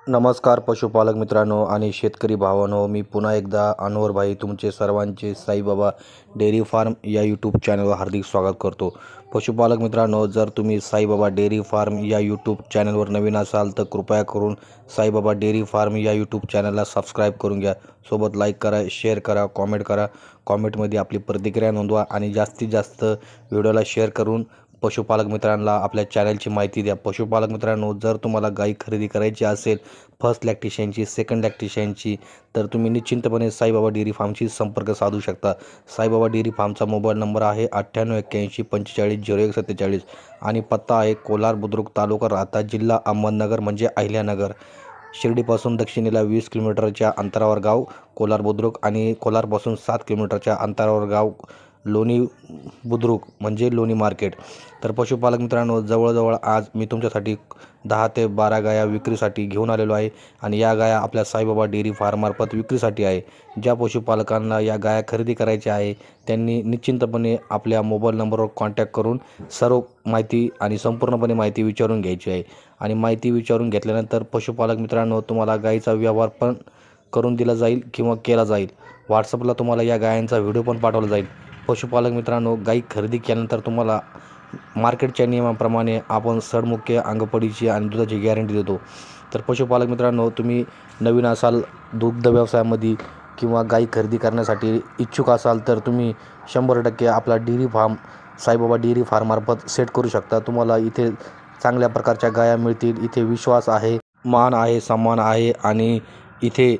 नमस्कार पशुपालक मित्रांनो आणि शेतकरी भावांनो, मी पुन्हा एकदा अनवर भाई तुमचे सर्वांचे साईबाबा डेअरी फार्म या यूट्यूब चॅनलवर हार्दिक स्वागत करतो। पशुपालक मित्रांनो, जर तुम्ही साईबाबा डेअरी फार्म या यूट्यूब चॅनलवर नवीन असाल तर कृपया करून साईबाबा डेअरी फार्म या यूट्यूब चॅनलला सबस्क्राईब करून घ्या। सोबत लाईक करा, शेअर करा, कॉमेंट करा। कॉमेंटमध्ये आपली प्रतिक्रिया नोंदवा आणि जास्तीत जास्त व्हिडिओला शेअर करून पशुपालक मित्रांना आपल्या चॅनलची माहिती द्या। पशुपालक मित्रांनो, जर तुम्हाला गाई खरेदी करायची असेल फर्स्ट लॅक्टेशनची, सेकंड लॅक्टेशनची, तर तुम्ही निश्चिंतपणे साईबाबा डेअरी फार्मशी संपर्क साधू शकता। साईबाबा डेअरी फार्मचा मोबाईल नंबर आहे 9881450147 आणि पत्ता आहे कोलार बुद्रुक, तालुका राहता, जिल्हा अहमदनगर म्हणजे अहिल्यानगर। शिर्डीपासून दक्षिणेला 20 किलोमीटरच्या अंतरावर गाव कोलार बुद्रुक आणि कोलारपासून 7 किलोमीटरच्या अंतरावर गाव लोणी बुद्रुक म्हणजे लोणी मार्केट। तर पशुपालक मित्रांनो, जवळजवळ आज मी तुमच्यासाठी 10 ते 12 गाया विक्रीसाठी घेऊन आलेलो आहे आणि या गाया आपल्या साईबाबा डेअरी फार्ममार्फत विक्रीसाठी आहे। ज्या पशुपालकांना या गाया खरेदी करायच्या आहे त्यांनी निश्चिंतपणे आपल्या मोबाईल नंबरवर कॉन्टॅक्ट करून सर्व माहिती आणि संपूर्णपणे माहिती विचारून घ्यायची आहे आणि माहिती विचारून घेतल्यानंतर पशुपालक मित्रांनो, तुम्हाला गायीचा व्यवहार पण करून दिला जाईल किंवा केला जाईल। व्हॉट्सअपला तुम्हाला या गायांचा व्हिडिओ पण पाठवला जाईल। पशुपालक मित्रांनो, गाई खरेदी केल्यानंतर तुम्हाला मार्केटच्या नियमाप्रमाणे आपण सडमुख्य, अंगपडीची आणि दुधाची गॅरंटी देतो। तर पशुपालक मित्रांनो, तुम्ही नवीन असाल दुग्ध व्यवसायामध्ये किंवा गाई खरेदी करण्यासाठी इच्छुक असाल तर तुम्ही 100% आपला डेअरी फार्म साईबाबा डेअरी फार्ममार्फत सेट करू शकता। तुम्हाला इथे चांगल्या प्रकारच्या गाया मिळतील। इथे विश्वास आहे, मान आहे, सन्मान आहे आणि इथे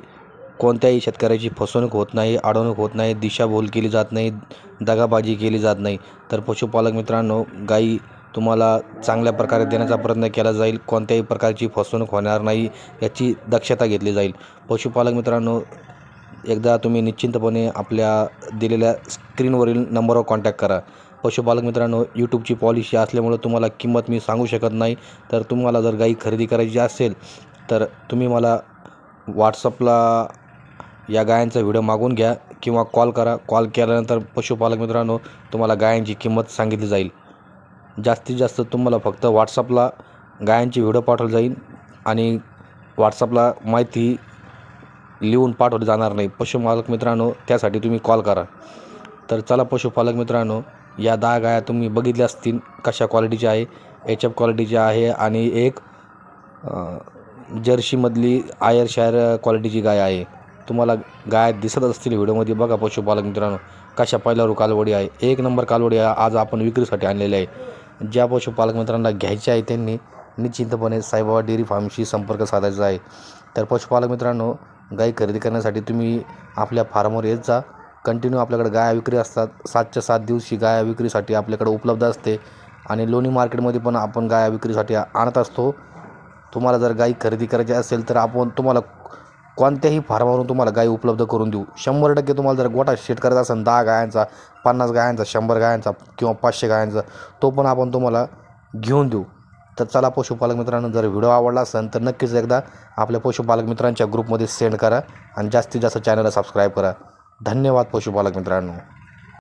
कोणत्याही शेतकऱ्याची फसवणूक होत नाही, अडवणूक होत नाही, दिशाभूल केली जात नाही, दगाबाजी केली जात नाही। तर पशुपालक मित्रांनो, गाई तुम्हाला चांगल्या प्रकारे देण्याचा प्रयत्न केला जाईल। कोणत्याही प्रकारची फसवणूक होणार नाही याची दक्षता घेतली जाईल। पशुपालक मित्रांनो, एकदा तुम्ही निश्चिंतपणे आपल्या दिलेल्या स्क्रीनवरील नंबरवर कॉन्टॅक्ट करा। पशुपालक मित्रांनो, यूट्यूबची पॉलिसी असल्यामुळे तुम्हाला किंमत मी सांगू शकत नाही। तर तुम्हाला जर गाई खरेदी करायची असेल तर तुम्ही मला व्हॉट्सअपला या गायांचा व्हिडिओ मागून घ्या किंवा कॉल करा। कॉल केल्यानंतर पशुपालक मित्रांनो, तुम्हाला गायांची किंमत सांगितली जाईल। जास्तीत जास्त तुम्हाला फक्त व्हॉट्सअपला गायांची व्हिडिओ पाठवली जाईल आणि व्हॉट्सअपला माहिती लिहून पाठवली जाणार नाही। पशुपालक मित्रांनो, त्यासाठी तुम्ही कॉल करा। तर चला पशुपालक मित्रांनो, या 10 गाया तुम्ही बघितल्या असतील कशा क्वालिटीच्या आहे। HF क्वालिटीची आहे आणि एक जर्सीमधली आयरशायर क्वालिटीची गाय आहे। तुम्हाला गाय दिसत असतील व्हिडिओमध्ये। बघा पशुपालक मित्रांनो, कशा पहिल्यावर कालवडी आहे, एक नंबर कालवडी आज आपण विक्रीसाठी आणलेली आहे। ज्या पशुपालक मित्रांना घ्यायचे आहे त्यांनी निश्चिंतपणे साईबाबा डेअरी फार्मशी संपर्क साधायचा आहे। तर पशुपालक मित्रांनो, गाई खरेदी करण्यासाठी तुम्ही आपल्या फार्मवर येत जा। कंटिन्यू आपल्याकडे गाया विक्री असतात। 7च्या 7 दिवशी गाया विक्रीसाठी आपल्याकडे उपलब्ध असते आणि लोणी मार्केटमध्ये पण आपण गाया विक्रीसाठी आणत असतो। तुम्हाला जर गाई खरेदी करायची असेल तर आपण तुम्हाला कोणत्याही फार्मवरून तुम्हाला गाई उपलब्ध करून देऊ। 100% तुम्हाला जर गोठा सेट करायचा असेल 10 गायांचा, 50 गायांचा, 100 गायांचा किंवा 500 गायांचा, तो पण आपण तुम्हाला घेऊन देऊ। तर चला पशुपालक मित्रांनो, जर व्हिडिओ आवडला असेल तर नक्कीच एकदा आपल्या पशुपालक मित्रांच्या ग्रुपमध्ये सेंड करा आणि जास्तीत जास्त चॅनलला सबस्क्राईब करा। धन्यवाद पशुपालक मित्रांनो।